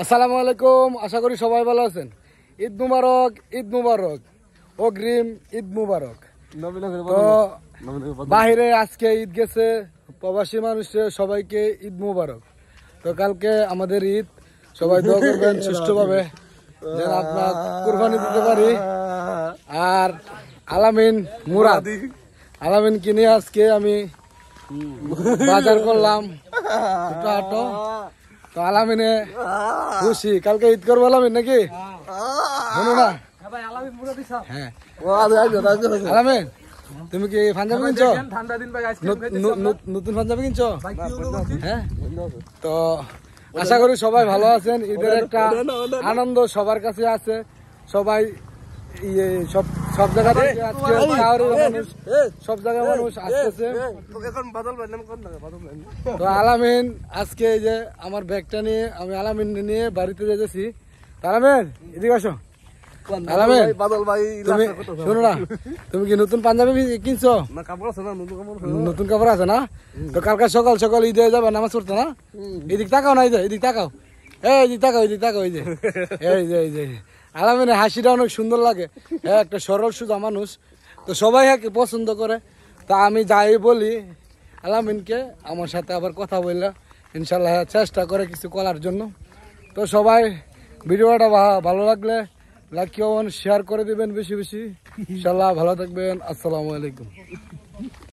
আসসালামু আলাইকুম, আশা করি সবাই ভালো আছেন। ঈদ মুবারক, ঈদ মুবারক, অগ্রিম ঈদ মুবারক। তো বাহিরে আজকে ঈদ গেছে, প্রবাসী মানুষের সবাইকে ঈদ মুবারক। তো কালকে আমাদের ঈদ, সবাই দোয়া করবেন সুষ্ঠুভাবে যেন আপনার কুরবানি দিতে পারি। আর আলামিন মুরাদ, আলামিনকে নিয়ে আজকে আমি বাজার করলাম একটু হাঁটো। তো আলামিনে খুশি, কালকে ঈদ করবো আলামিন নাকি বলো না? হ্যাঁ আলামিন, তুমি কি পাঞ্জাবি কিনছো? নতুন পাঞ্জাবি কিনছো? হ্যাঁ। তো আশা করি সবাই ভালো আছেন। ঈদের একটা আনন্দ সবার কাছে আছে। সবাই সব জায়গা থেকে আজকে সব জায়গায় মানুষ আসতেছে। তো আলামিন আজকে এই যে আমার ব্যাগটা নিয়ে আমি আলামিন নিয়ে বাড়িতে যেতেছি। আলামিন এদিকে আসো। আলামিন তুমি শোনো না, তুমি কি নতুন পাঞ্জাবি কিনছো? নতুন কাপড় আছে না? তো কালকে সকাল সকাল ঈদ হয়ে যাবে, নামাজ পড়তো না? এদিক তাকাও না, এদিক তাকাও, এদিক তাকাও, এদিক তাকাও। এই যে এই যে আলামিনের হাসিটা অনেক সুন্দর লাগে। হ্যাঁ, একটা সরল সোজা মানুষ, তো সবাই একে পছন্দ করে। তা আমি যাই বলি আলামিনকে আমার সাথে আবার কথা বললাম, ইনশাল্লাহ চেষ্টা করে কিছু করার জন্য। তো সবাই ভিডিওটা ভালো লাগলে লাইক কমেন্ট শেয়ার করে দিবেন বেশি বেশি। ইনশাল্লাহ ভালো থাকবেন। আসসালামু আলাইকুম।